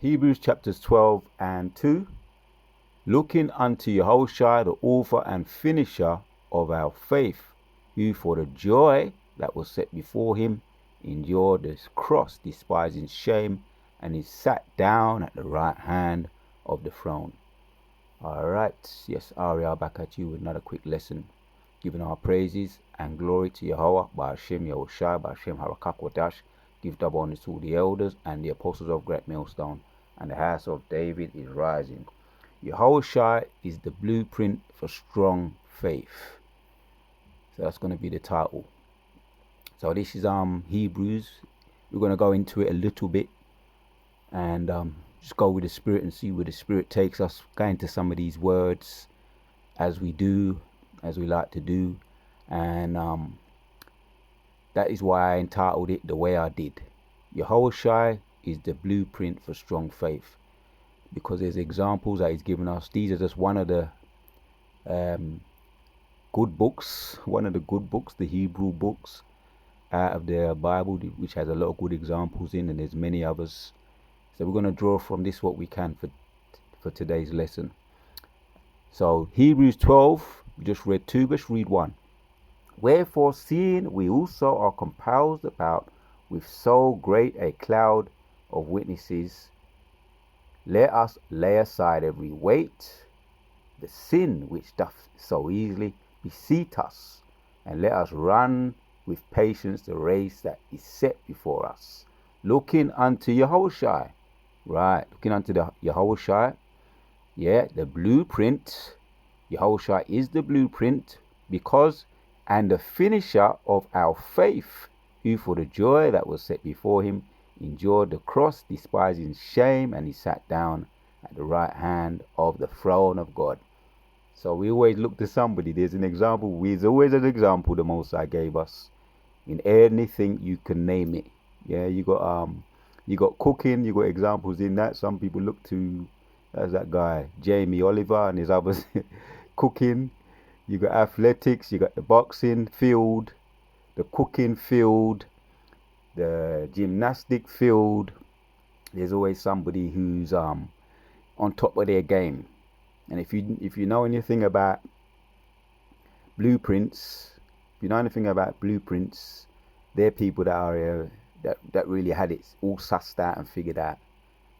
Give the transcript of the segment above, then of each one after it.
Hebrews chapters 12 and 2. Looking unto Yahawashi, the author and finisher of our faith, who for the joy that was set before him endured the cross, despising shame, and is sat down at the right hand of the throne. Alright, yes, Ariel back at you with another quick lesson, giving our praises and glory to Yahweh, by Hashem Yahawashi, by Hashem Harakakwadash. Give double honor to the elders and the apostles of Great Millstone, and the house of David is rising. Yahawashi is the blueprint for strong faith. So that's going to be the title. So this is Hebrews. We're going to go into it a little bit and just go with the Spirit and see where the Spirit takes us. Go into some of these words as we like to do, and that is why I entitled it the way I did. Yahawashi is the blueprint for strong faith, because there's examples that he's given us. These are just one of the good books, the Hebrew books out of the Bible, which has a lot of good examples in, and there's many others. So we're going to draw from this what we can for today's lesson. So Hebrews 12, we just read 2, let's read 1. Wherefore, seeing we also are compelled about with so great a cloud of witnesses, let us lay aside every weight, the sin which doth so easily beset us, and let us run with patience the race that is set before us, looking unto Yahawashi. Right, looking unto the Yahawashi. Yeah, the blueprint. Yahawashi is the blueprint, because and the finisher of our faith, who for the joy that was set before him endured the cross, despising shame, and he sat down at the right hand of the throne of God. So we always look to somebody. There's an example. There's always an example the Most High gave us in anything you can name it. Yeah, you got cooking. You got examples in that. Some people look to, as that guy Jamie Oliver and his others, cooking. You got athletics. You got the boxing field, the cooking field, the gymnastic field. There's always somebody who's on top of their game. And if you know anything about blueprints, they're people that are that really had it all sussed out and figured out.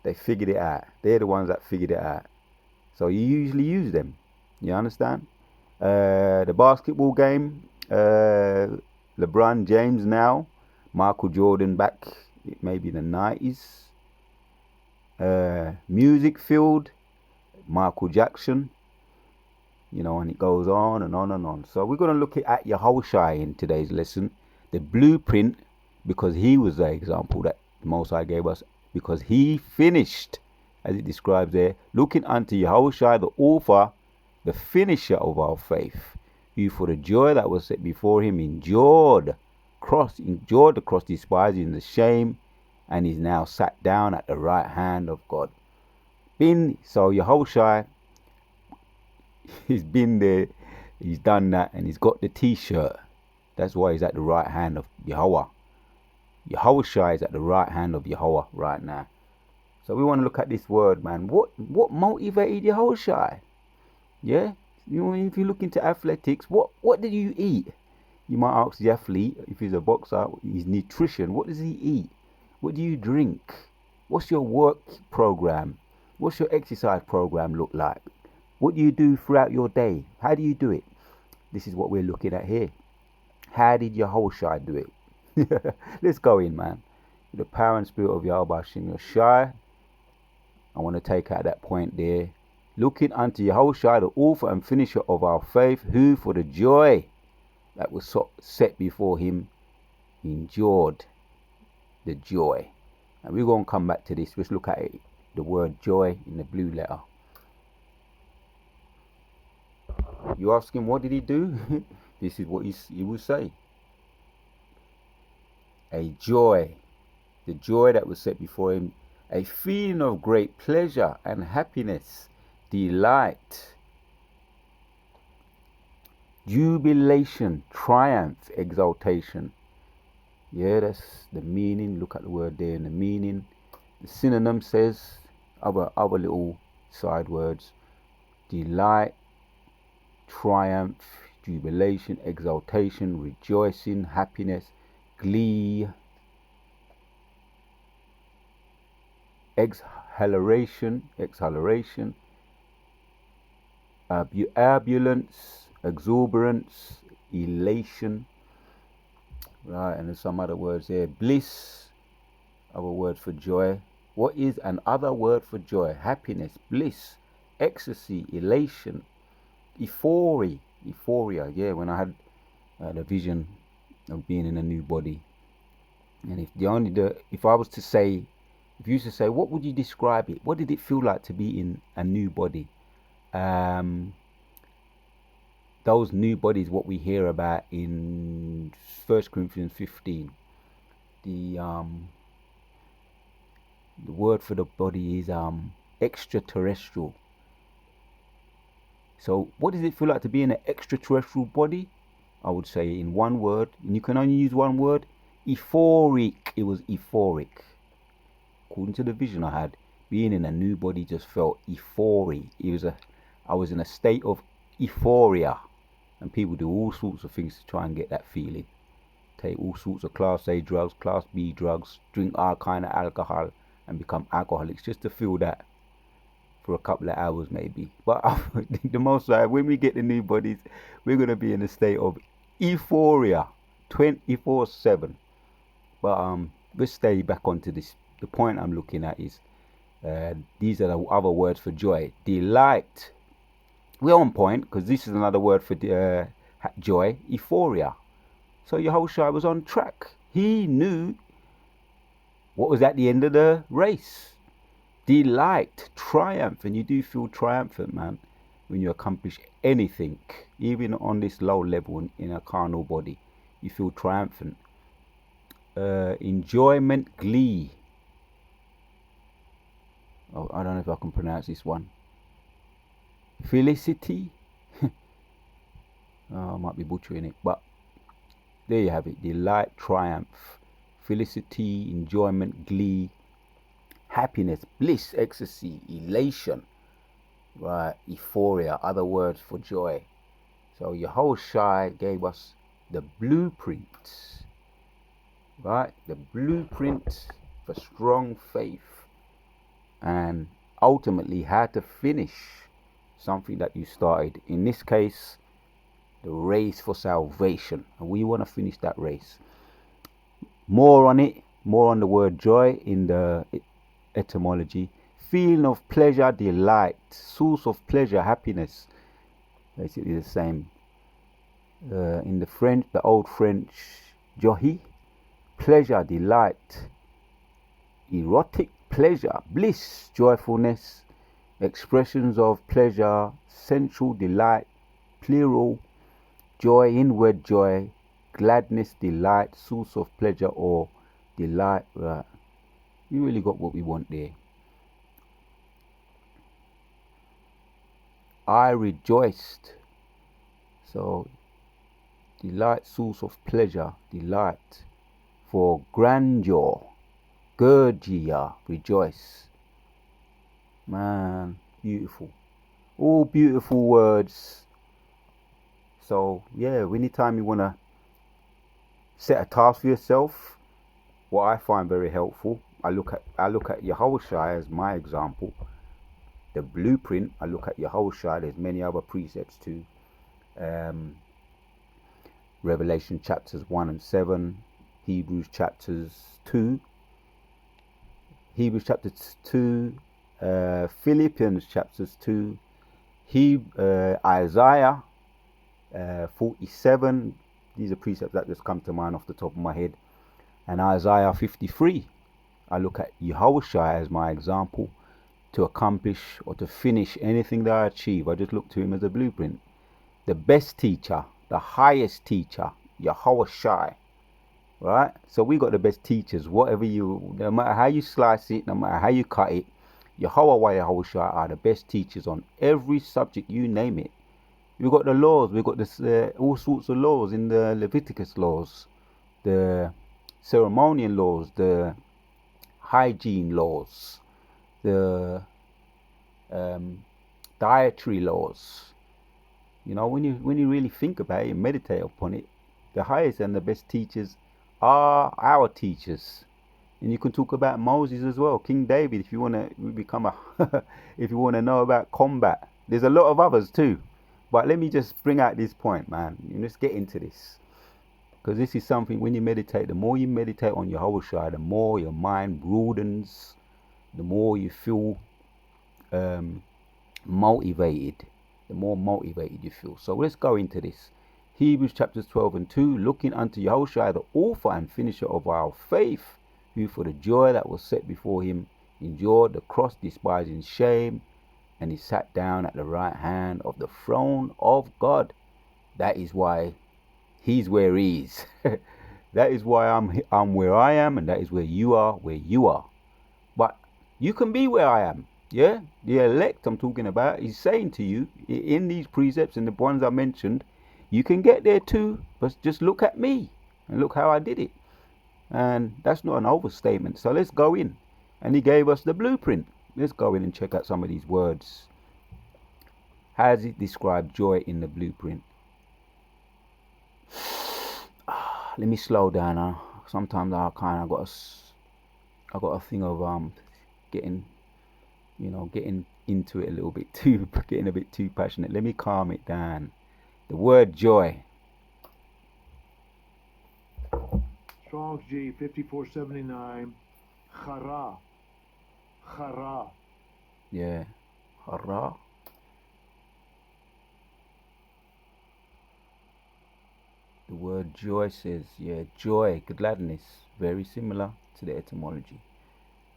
They figured it out. They're the ones that figured it out. So you usually use them. You understand? The basketball game, LeBron James now, Michael Jordan back maybe in the 90s. Music field, Michael Jackson, and it goes on and on and on. So we're going to look at Yahawashi in today's lesson, the blueprint, because he was the example that the Most High gave us, because he finished, as it describes there, looking unto Yahawashi, the author, the finisher of our faith, who for the joy that was set before him endured the cross, despising the shame, and is now sat down at the right hand of God. So Yahawashi, he's been there, he's done that, and he's got the t-shirt. That's why he's at the right hand of Yahweh. Yahawashi is at the right hand of Yahweh right now. So we want to look at this word, man. What motivated Yahawashi? Yeah, if you look into athletics, what did you eat? You might ask the athlete, if he's a boxer, his nutrition. What does he eat? What do you drink? What's your work program? What's your exercise program look like? What do you do throughout your day? How do you do it? This is what we're looking at here. How did Yahawashi do it? Let's go in, man. The power and spirit of Yahawashi. I want to take out that point there. Looking unto Yahawashi, the author and finisher of our faith, who for the joy that was set before him endured the joy. And we're going to come back to this. Let's look at it. The word joy in the blue letter. You ask him, what did he do? This is what he will say. A joy, the joy that was set before him, a feeling of great pleasure and happiness, delight, jubilation, triumph, exaltation. Yeah, that's the meaning. Look at the word there in the meaning. The synonym says other little side words: delight, triumph, jubilation, exaltation, rejoicing, happiness, glee, exhilaration, ambulance, exuberance, elation. Right, and there's some other words there. Bliss, other word for joy. What is an other word for joy? Happiness, bliss, ecstasy, elation, euphoria. Yeah, when I had the vision of being in a new body, and if I was to say, if you used to say, what would you describe it? What did it feel like to be in a new body? Those new bodies, what we hear about in 1 Corinthians 15, the word for the body is extraterrestrial. So what does it feel like to be in an extraterrestrial body? I would say in one word, and you can only use one word: euphoric. It was euphoric. According to the vision I had, being in a new body just felt euphoric. I was in a state of euphoria, and people do all sorts of things to try and get that feeling. Take all sorts of Class A drugs, Class B drugs, drink all kind of alcohol, and become alcoholics just to feel that for a couple of hours maybe. But the most when we get the new bodies, we're going to be in a state of euphoria 24/7. But let's stay back onto this. The point I'm looking at is these are the other words for joy. Delight. We're on point because this is another word for joy. Euphoria. So Yahawashi was on track. He knew what was at the end of the race. Delight, triumph, and you do feel triumphant, man, when you accomplish anything, even on this low level in a carnal body. You feel triumphant. Enjoyment, glee. Oh, I don't know if I can pronounce this one. Felicity. I might be butchering it, but there you have it. Delight, triumph, felicity, enjoyment, glee, happiness, bliss, ecstasy, elation, right? Euphoria, other words for joy. So Yahawashi gave us the blueprint, right? The blueprint for strong faith, and ultimately how to finish something that you started. In this case, the race for salvation, and we want to finish that race. More on the word joy in the etymology. Feeling of pleasure, delight, source of pleasure, happiness. Basically the same. In the French, the old French, joie, pleasure, delight, erotic pleasure, bliss, joyfulness, expressions of pleasure, sensual delight, plural, joy, inward joy, gladness, delight, source of pleasure or delight. Right. We really got what we want there. I rejoiced. So delight, source of pleasure, delight, for grandeur, Gurgia, rejoice. Man, beautiful. All beautiful words. So yeah, anytime you want to set a task for yourself, what I find very helpful, I look at Yahawashi as my example. The blueprint, I look at Yahawashi. There's many other precepts too. Revelation chapters 1 and 7, Hebrews chapters 2, Philippians chapters 2, Isaiah 47. These are precepts that just come to mind off the top of my head. And Isaiah 53. I look at Yahawashi as my example to accomplish or to finish anything that I achieve. I just look to him as a blueprint. The best teacher, the highest teacher, Yahawashi. Right? So we got the best teachers. No matter how you slice it, no matter how you cut it, Yahawashi are the best teachers on every subject, you name it. We've got the laws. We've got this all sorts of laws in the Leviticus laws, the ceremonial laws, the hygiene laws, the dietary laws. When you really think about it and meditate upon it, the highest and the best teachers are our teachers. And you can talk about Moses as well, King David, if you want to become if you want to know about combat. There's a lot of others too. But let me just bring out this point, man. Let's get into this. Because this is something, when you meditate, the more you meditate on Yahawashi, the more your mind broadens, the more you feel motivated, the more motivated you feel. So let's go into this. Hebrews chapters 12 and 2, looking unto Yahawashi, the author and finisher of our faith, who for the joy that was set before him endured the cross, despising shame, and he sat down at the right hand of the throne of God. That is why he's where he is. That is why I'm where I am, and that is where you are. But you can be where I am. Yeah, the elect I'm talking about, he's saying to you in these precepts and the ones I mentioned, you can get there too, but just look at me and look how I did it. And that's not an overstatement. So let's go in. And he gave us the blueprint. Let's go in and check out some of these words. How does it describe joy in the blueprint? Let me slow down. Sometimes I kind of got a thing of getting into it a little bit too, getting a bit too passionate. Let me calm it down. The word joy. Strong's G 5479. Chara. Yeah. Chara. The word joy says, joy, gladness, very similar to the etymology.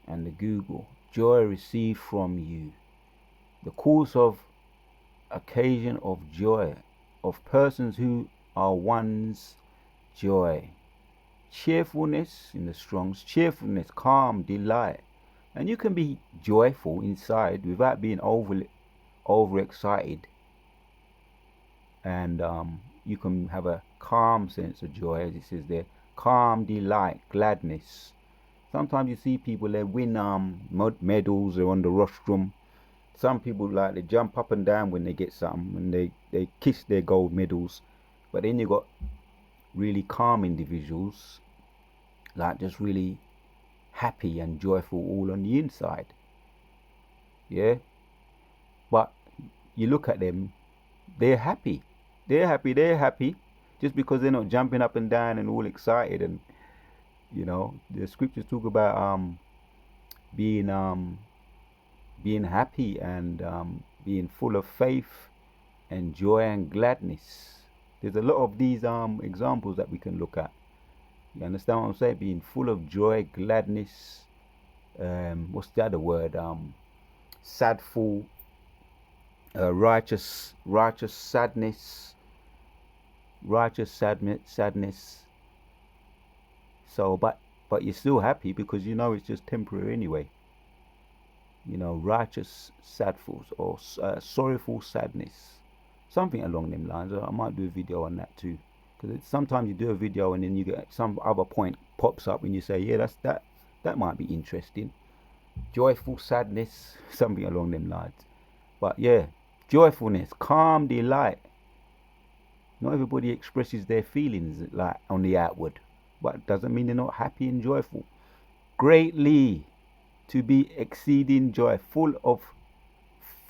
And the Google, joy received from you. The cause of occasion of joy, of persons who are one's joy. Cheerfulness in the Strong's, cheerfulness, calm, delight. And you can be joyful inside without being overexcited. And you can have a calm sense of joy, as it says there. Calm, delight, gladness. Sometimes you see people, they win medals, they're on the rostrum. Some people, like, they jump up and down when they get something, and they kiss their gold medals. But then you got really calm individuals, like just really happy and joyful all on the inside. Yeah? But you look at them, they're happy. They're happy just because they're not jumping up and down and all excited. And the scriptures talk about being happy and being full of faith and joy and gladness. There's a lot of these examples that we can look at. You understand what I'm saying? Being full of joy, gladness. What's the other word? Sadful, righteous sadness. Righteous sadness. So, but you're still happy because it's just temporary anyway. Righteous sadfuls or sorrowful sadness, something along them lines. I might do a video on that too, because sometimes you do a video and then you get some other point pops up and you say, yeah, that might be interesting. Joyful sadness, something along them lines. But yeah, joyfulness, calm, delight. Not everybody expresses their feelings like on the outward, but it doesn't mean they're not happy and joyful. Greatly, to be exceeding joy, full of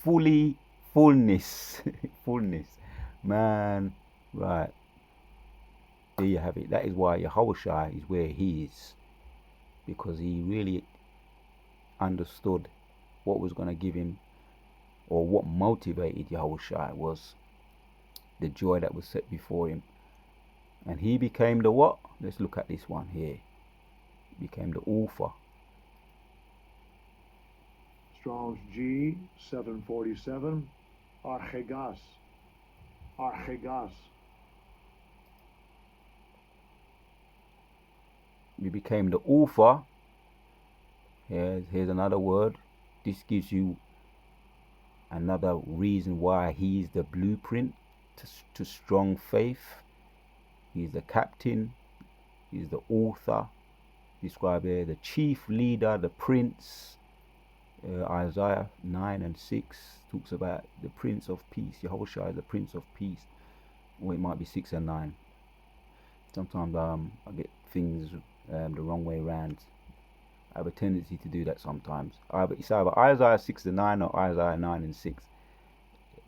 fullness. Fullness. Man, right. There you have it. That is why Yahawashi is where he is. Because he really understood what was going to give him, or what motivated Yahawashi was the joy that was set before him. And he became the what? Let's look at this one here. He became the author. Strong's G 747. Archegas. You became the author. Here's another word. This gives you another reason why he's the blueprint to strong faith. He's the captain. He's the author. Described here, the chief leader, the prince. Isaiah 9 and 6 talks about the Prince of Peace. Yahawashi is the Prince of Peace. Or it might be 6 and 9. Sometimes I get things the wrong way around. I have a tendency to do that sometimes. It's either Isaiah 6 and 9 or Isaiah 9 and 6.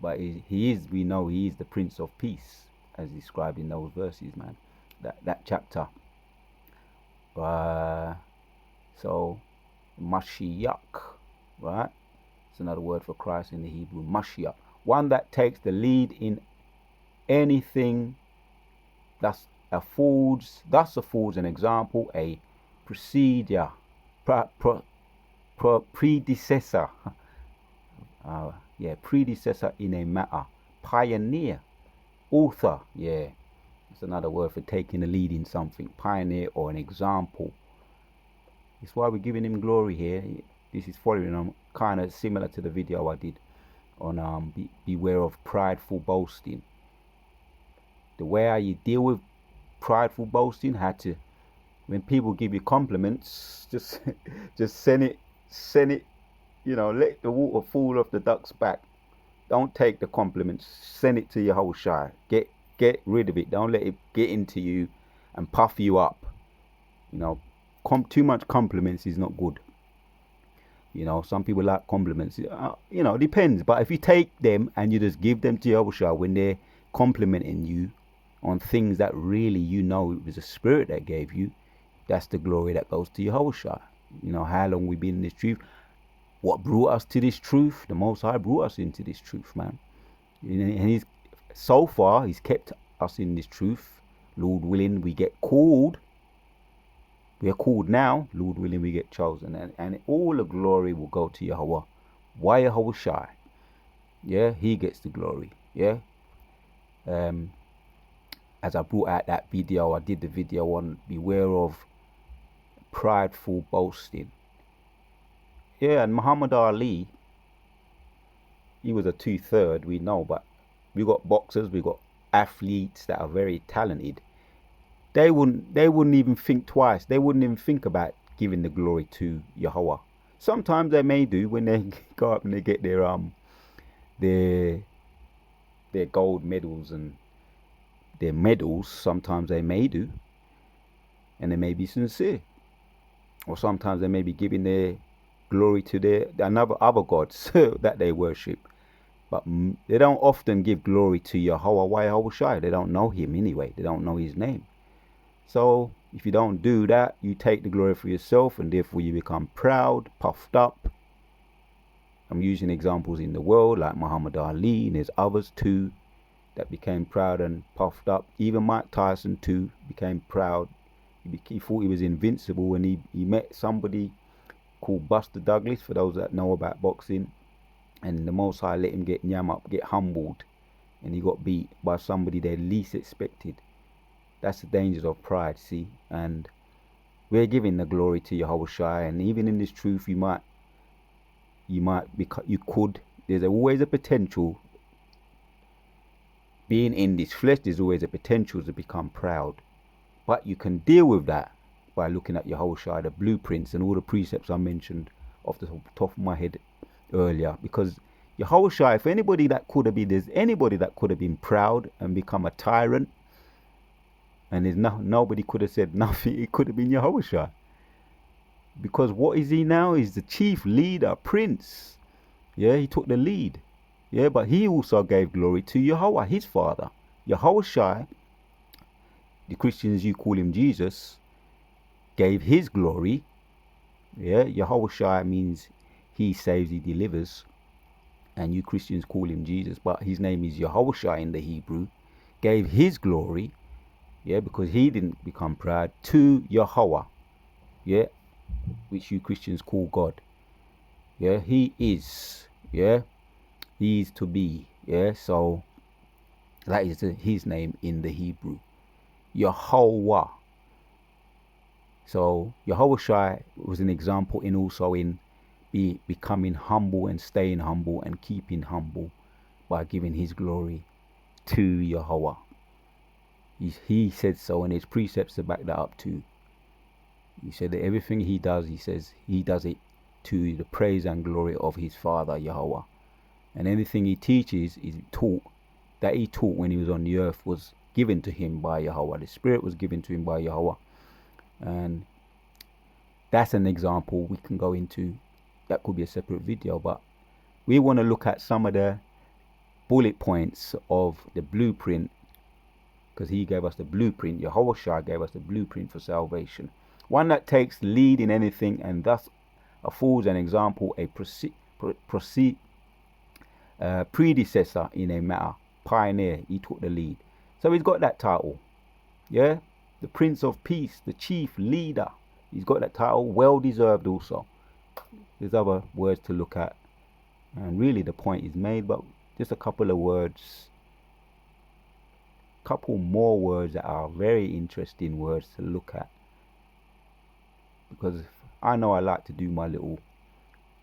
But we know he is the Prince of Peace, as described in those verses, man. That chapter. So, Mashiach, right? It's another word for Christ in the Hebrew, Mashiach. One that takes the lead in anything that affords an example, a procedure, predecessor. Predecessor in a matter. Pioneer, author, it's another word for taking the lead in something. Pioneer or an example. That's why we're giving him glory here. This is following on kind of similar to the video I did on beware of prideful boasting. The way how you deal with prideful boasting, when people give you compliments, just send it, let the water fall off the duck's back. Don't take the compliments, send it to Yahawashi. Get rid of it. Don't let it get into you and puff you up. Too much compliments is not good. Some people like compliments. Depends. But if you take them and you just give them to Yahawashi when they're complimenting you on things that really it was a spirit that gave you, that's the glory that goes to Yahawashi. How long we've been in this truth. What brought us to this truth? The Most High brought us into this truth, man. And so far, he's kept us in this truth. Lord willing, we get called. We are called now. Lord willing, we get chosen. And all the glory will go to Yahweh. Why Yahawashi? Yeah, he gets the glory. Yeah. As I brought out that video, I did the video on beware of prideful boasting. Yeah, and Muhammad Ali, he was a 2/3, we know, but we got boxers, we got athletes that are very talented. They wouldn't even think twice. They wouldn't even think about giving the glory to Yahweh. Sometimes they may do when they go up and they get their gold medals and their medals. Sometimes they may do, and they may be sincere. Or sometimes they may be giving their glory to their other gods that they worship. But they don't often give glory to Yahawashi. They don't know him anyway. They don't know his name. So if you don't do that, you take the glory for yourself, and therefore you become proud, puffed up. I'm using examples in the world like Muhammad Ali, and there's others too that became proud and puffed up. Even Mike Tyson too became proud. He thought he was invincible when he met somebody called Buster Douglas, for those that know about boxing. And the Most High let him get nyam up, get humbled, and he got beat by somebody they least expected. That's the dangers of pride, see. And we're giving the glory to Yahawashi, and even in this truth, there's always a potential. Being in this flesh, there's always a potential to become proud. But you can deal with that by looking at Yahawashi, the blueprints and all the precepts I mentioned off the top of my head earlier. Because Yahawashi, if there's anybody that could have been proud and become a tyrant, and there's nobody could have said nothing, it could have been Yahawashi. Because what is he now? He's the chief leader, prince. Yeah, he took the lead. Yeah, but he also gave glory to Yahweh, his father. Yahawashi, the Christians, you call him Jesus, gave his glory. Yeah, Yahawashi means he saves, he delivers. And you Christians call him Jesus, but his name is Yahawashi in the Hebrew. Gave his glory, yeah, because he didn't become proud, to Yahweh, yeah, which you Christians call God. Yeah, he is, yeah, he is to be, yeah, so that is his name in the Hebrew, Yahweh. So Yahawashi was an example in becoming humble and staying humble and keeping humble by giving his glory to Yahweh. He said so, and his precepts to back that up too. He said that everything he does, he says he does it to the praise and glory of his Father Yahweh. And anything he teaches is taught, that he taught when he was on the earth, was given to him by Yahweh. The Spirit was given to him by Yahweh. And that's an example we can go into. That could be a separate video, but we want to look at some of the bullet points of the blueprint, because he gave us the blueprint. Yahawashi gave us the blueprint for salvation. One that takes the lead in anything and thus affords an example, a predecessor in a matter. Pioneer, he took the lead. So he's got that title. Yeah? The Prince of Peace, the chief leader. He's got that title, well deserved also. There's other words to look at. And really the point is made, but just a couple of words. Couple more words that are very interesting words to look at. Because I know I like to do my little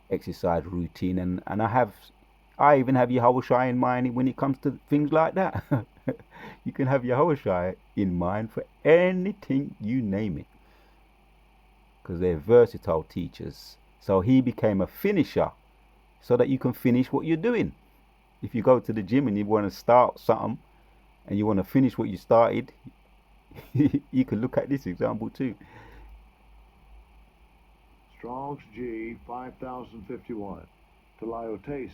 exercise routine, and I even have Yahawashi in mind when it comes to things like that. You can have Yahawashi in mind for anything, you name it, because they're versatile teachers. So he became a finisher so that you can finish what you're doing. If you go to the gym and you want to start something and you want to finish what you started, you can look at this example too. Strong's G 5051. Teliotes.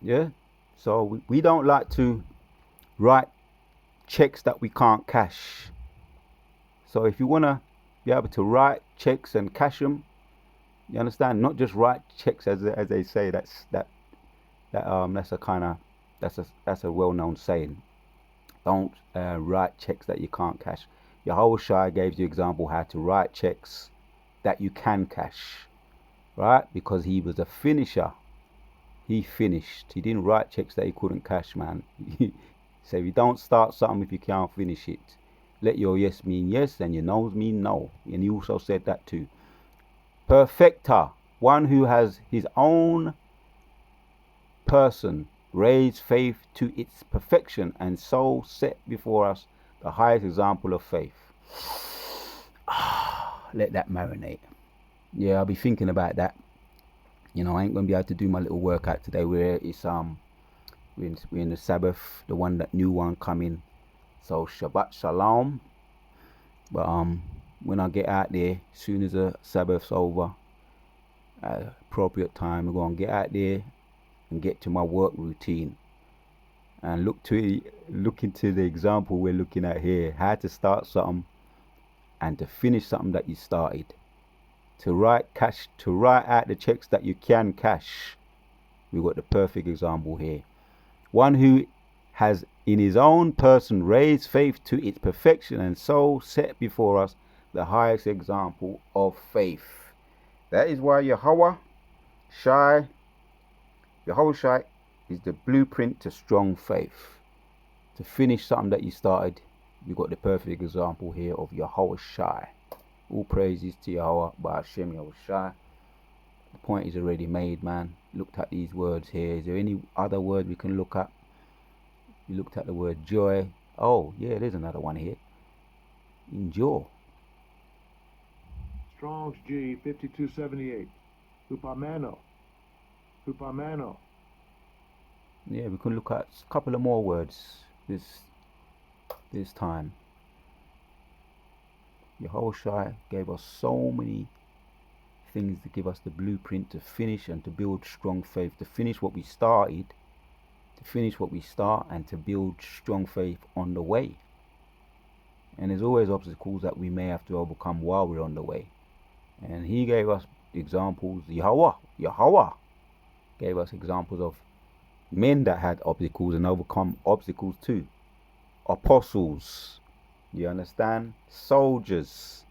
Yeah. So we don't like to write checks that we can't cash. So if you want to be able to write checks and cash them, you understand? Not just write checks as they say. That's a well-known saying. Don't write checks that you can't cash. Yahawashi gave you example how to write checks that you can cash, right? Because he was a finisher. He finished. He didn't write checks that he couldn't cash, man. So if you don't start something if you can't finish it, let your yes mean yes and your no's mean no. And he also said that too. Perfecter, one who has his own person raised faith to its perfection and so set before us the highest example of faith. Let that marinate. Yeah, I'll be thinking about that. You know, I ain't gonna be able to do my little workout today where it's we're in the Sabbath, the new one coming. So Shabbat Shalom. But when I get out there, as soon as the Sabbath's over, at appropriate time, I'm gonna get out there and get to my work routine and look into the example we're looking at here, how to start something and to finish something that you started, to write out the checks that you can cash. We've got the perfect example here. One who has in his own person raised faith to its perfection and so set before us the highest example of faith. That is why Yahawashi is the blueprint to strong faith. To finish something that you started, you got the perfect example here of Yahawashi. All praises to Yahweh by Hashem Yahawashi. The point is already made, man. Looked at these words here. Is there any other word we can look at? We looked at the word joy. Oh, yeah, there's another one here. Endure. Strong's G 5278. Upamano. Yeah, we can look at a couple of more words this time. Yahawashi gave us so many things to give us the blueprint to finish and to build strong faith, to finish what we started, and to build strong faith on the way. And there's always obstacles that we may have to overcome while we're on the way. And he gave us examples. Yahweh gave us examples of men that had obstacles and overcome obstacles too. Apostles, you understand? Soldiers,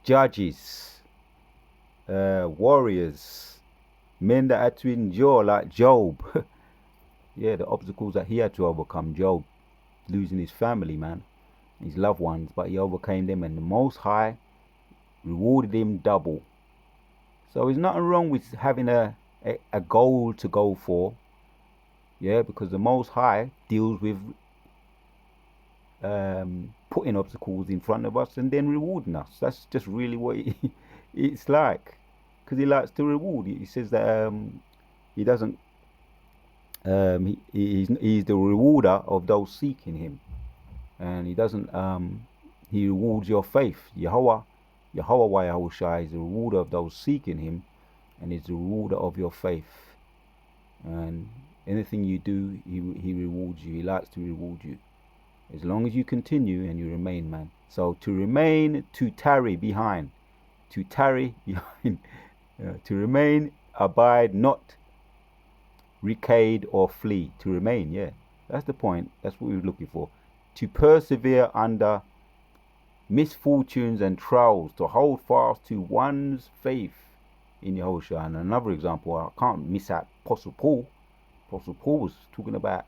judges, warriors, men that had to endure, like Job. Yeah, the obstacles that he had to overcome. Job losing his family, man, his loved ones, but he overcame them, and the Most High rewarded him double. So there's nothing wrong with having a goal to go for. Yeah, because the Most High deals with putting obstacles in front of us and then rewarding us. That's just really what it's like, because he likes to reward. He says that he doesn't. He's the rewarder of those seeking him, and he doesn't. He rewards your faith. Yahweh Yahawashi is the rewarder of those seeking him, and is the rewarder of your faith. And anything you do, he rewards you. He likes to reward you, as long as you continue and you remain, man. So to remain, to tarry behind, to tarry behind, to remain, abide, not recede or flee. To remain, yeah, that's the point. That's what we were looking for. To persevere under misfortunes and trials, to hold fast to one's faith in Yahushua. And another example, I can't miss out Apostle Paul. Apostle Paul was talking about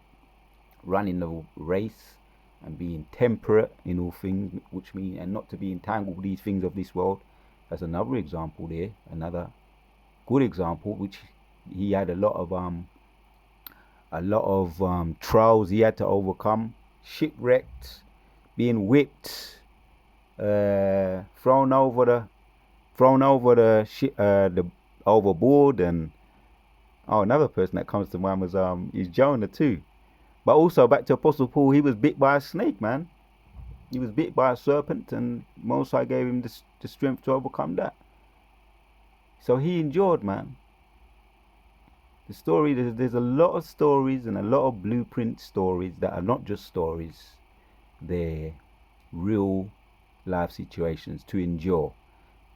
running the race and being temperate in all things, which means, and not to be entangled with these things of this world. That's another example there, another good example, which he had a lot of trials he had to overcome, shipwrecked, being whipped, thrown over the overboard, and another person that comes to mind was is Jonah too. But also back to Apostle Paul, he was bit by a snake, man. He was bit by a serpent, and Most High gave him the strength to overcome that. So he endured, man. The story, there's a lot of stories and a lot of blueprint stories that are not just stories. They're real life situations to endure.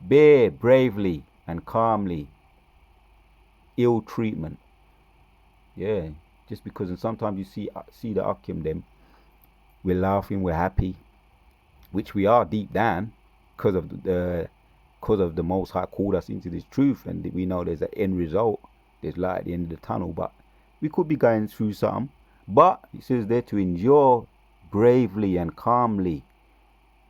Bear bravely and calmly ill treatment. Yeah, just because, and sometimes you see the Akim them, we're laughing, we're happy, which we are deep down, because of the Most High called us into this truth, and we know there's an end result, there's light at the end of the tunnel. But we could be going through something. But it says there to endure bravely and calmly.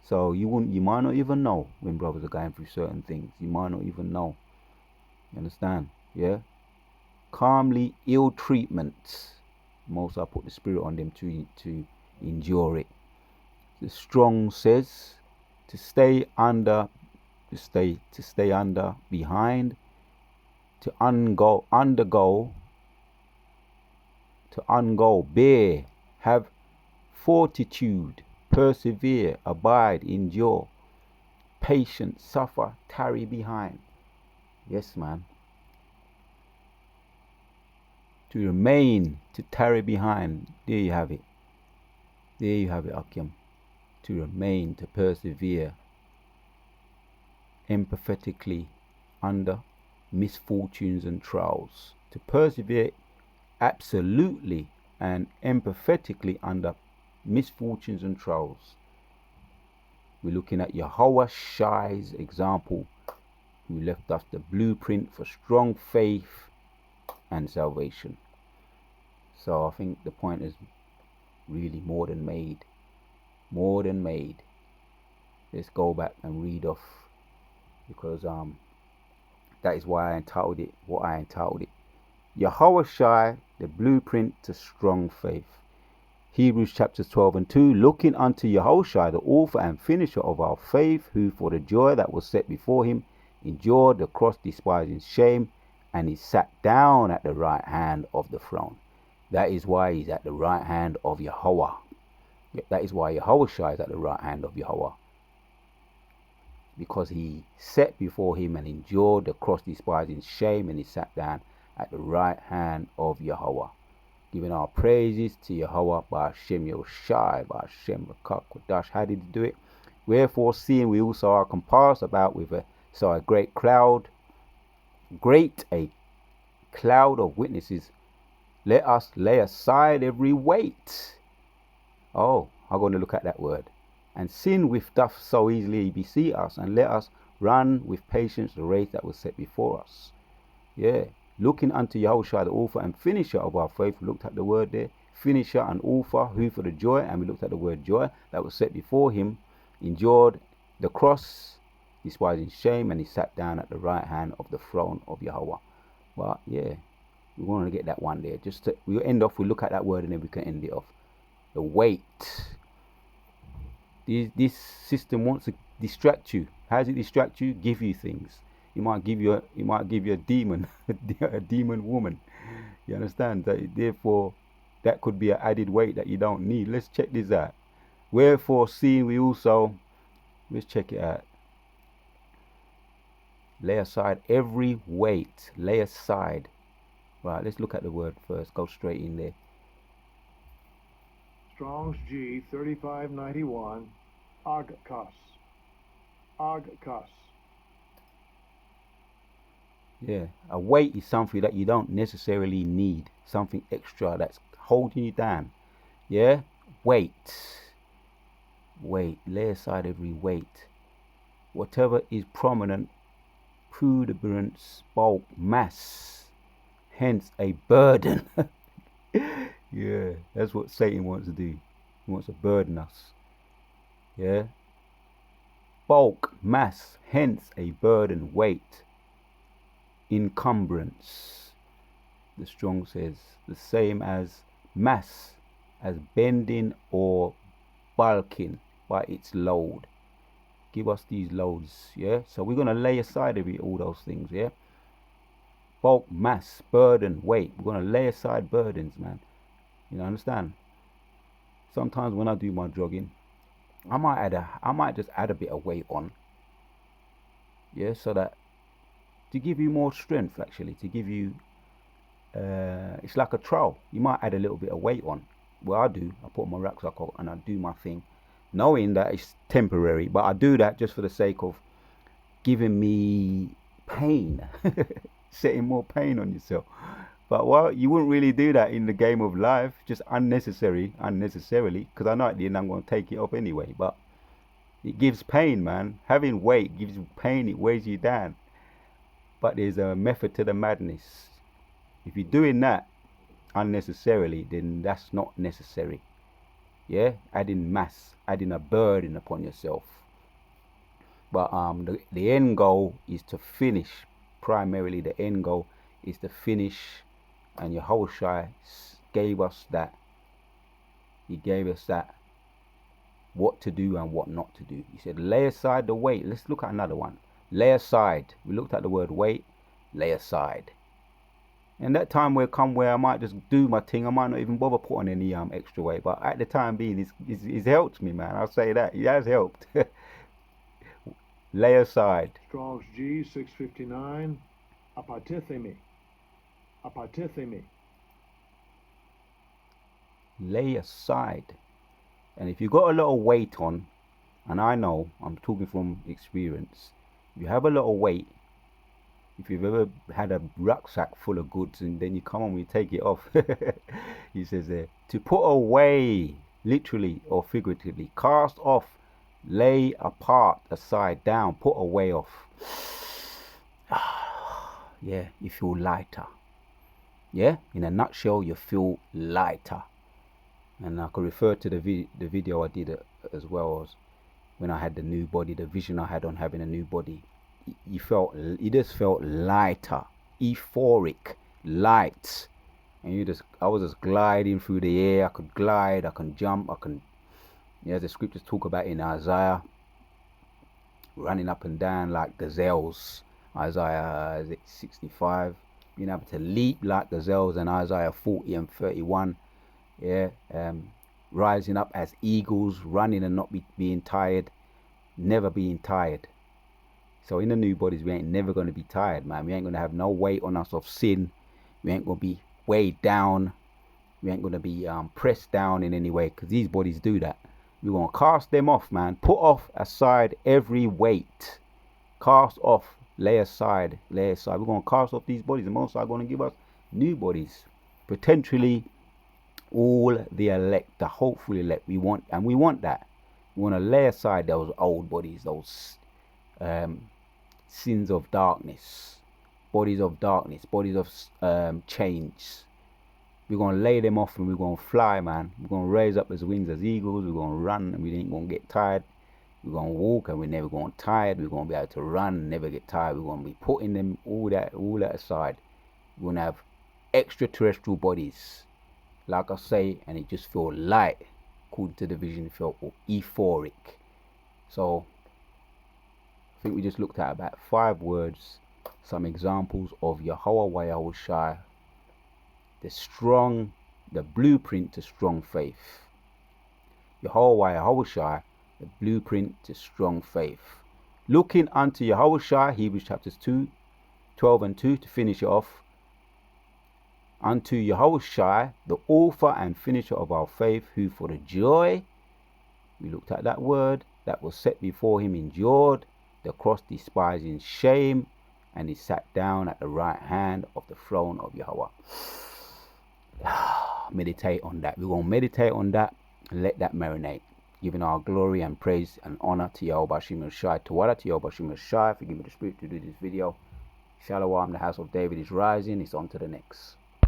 So you might not even know when brothers are going through certain things. You might not even know. You understand? Yeah. Calmly ill treatment. Most I put the spirit on them to endure it. The Strong says to stay under, behind, to undergo, bear, have fortitude, persevere, abide, endure, patience, suffer, tarry behind. Yes, man. To remain, to tarry behind. There you have it. There you have it, Akim. To remain, to persevere, empathetically under misfortunes and trials. To persevere absolutely and empathetically under misfortunes and trials. We're looking at Yahawashi's example, who left us the blueprint for strong faith and salvation. So I think the point is really more than made. More than made. Let's go back and read off, because that is why I entitled it what I entitled it. Yahawashi, the blueprint to strong faith. Hebrews chapters 12 and 2. Looking unto Yahawashi, the author and finisher of our faith, who for the joy that was set before him endured the cross, despising shame, and he sat down at the right hand of the throne. That is why he's at the right hand of Yahweh. That is why Yahawashi is at the right hand of Yahweh. Because he sat before him and endured the cross, despising shame, and he sat down at the right hand of Yahweh. Giving our praises to Yahweh by Hashem Yoshai, by Hashem Rakak Kodash. How did he do it? Wherefore, seeing we also are compassed about with a great cloud of witnesses, let us lay aside every weight. Oh, I'm going to look at that word. And sin which doth so easily beset us, and let us run with patience the race that was set before us. Yeah. Looking unto Yahushua, the author and finisher of our faith. We looked at the word there. Finisher and author, who for the joy, and we looked at the word joy, that was set before him, endured the cross, despising shame, and he sat down at the right hand of the throne of Yahweh. But yeah, we want to get that one there. We'll end off, we look at that word and then we can end it off. The weight. This system wants to distract you. How does it distract you? Give you things. It might give you a demon, a demon woman. You understand? Therefore, that could be an added weight that you don't need. Let's check this out. Wherefore, seeing we also, let's check it out. Lay aside every weight. Lay aside. Right, let's look at the word first. Go straight in there. Strong's G 3591. Agkas. Agkas. Yeah, a weight is something that you don't necessarily need. Something extra that's holding you down. Yeah, weight. Weight. Lay aside every weight. Whatever is prominent, prudence, bulk, mass. Hence a burden. Yeah, that's what Satan wants to do. He wants to burden us. Yeah. Bulk, mass, hence a burden, weight, encumbrance. The Strong says the same as mass, as bending or bulking by its load. Give us these loads, yeah. So we're gonna lay aside all those things, yeah. Bulk, mass, burden, weight. We're gonna lay aside burdens, man. You understand? Sometimes when I do my jogging, I might just add a bit of weight on. Yeah, so that to give you more strength, actually, to give you it's like a trial. You might add a little bit of weight on. Well, I do. I put my rucksack on and I do my thing, knowing that it's temporary. But I do that just for the sake of giving me pain, setting more pain on yourself. But well, you wouldn't really do that in the game of life, just unnecessarily, because I know at the end I'm going to take it off anyway. But it gives pain, man. Having weight gives you pain, it weighs you down. But there's a method to the madness. If you're doing that unnecessarily, then that's not necessary. Yeah, adding mass, adding a burden upon yourself. But the end goal is to finish. Primarily, the end goal is to finish. And Yahawashi gave us that. He gave us that. What to do and what not to do. He said, lay aside the weight. Let's look at another one. Lay aside. We looked at the word weight. Lay aside. And that time will come where I might just do my thing. I might not even bother putting any extra weight. But at the time being, it's helped me, man. I'll say that. It has helped. Lay aside. Strong's G 659. Apatithemi. Apatithemi. Lay aside. And if you've got a lot of weight on, and I know, I'm talking from experience, if you have a lot of weight, if you've ever had a rucksack full of goods and then you come on, you take it off, he says there, to put away, literally or figuratively, cast off, lay apart, aside, down, put away off. Yeah, you feel lighter. Yeah, in a nutshell, you feel lighter. And I could refer to the video I did as well as when I had the new body, the vision I had on having a new body. You just felt lighter, euphoric, light, and I was just gliding through the air. I could glide, I can jump, the scriptures talk about in Isaiah, running up and down like gazelles. Isaiah 65, being able to leap like gazelles, and Isaiah 40 and 31. Yeah, rising up as eagles, running and not being tired, never being tired. So in the new bodies, we ain't never going to be tired, man. We ain't going to have no weight on us of sin. We ain't going to be weighed down. We ain't going to be pressed down in any way, because these bodies do that. We're going to cast them off, man. Put off aside every weight. Cast off, lay aside, lay aside. We're going to cast off these bodies, and most are going to give us new bodies. Potentially all the elect, the hopeful elect. We want that. We want to lay aside those old bodies, those sins of darkness, bodies of change. We're going to lay them off and we're going to fly, man. We're going to raise up as wings as eagles. We're going to run and we ain't going to get tired. We're going to walk and we're never going to get tired. We're going to be able to run and never get tired. We're going to be putting them all that aside. We're going to have extraterrestrial bodies, like I say, and it just feel light, according to the vision he felt, or euphoric. So I think we just looked at about 5 words, some examples of Yahawashi, the blueprint to strong faith. Yahawashi, the blueprint to strong faith. Looking unto Yahawashi, Hebrews chapters 2:12 and 2 to finish it off. Unto Yahawashi, the author and finisher of our faith, who for the joy, we looked at that word, that was set before him, endured the cross, despising shame, and he sat down at the right hand of the throne of Yahweh. Meditate on that. We're going to meditate on that and let that marinate, giving our glory and praise and honor to Yahawashi Mashai, to Yahawashi Mashai for giving me the spirit to do this video. Shalom, the house of David is rising. It's on to the next.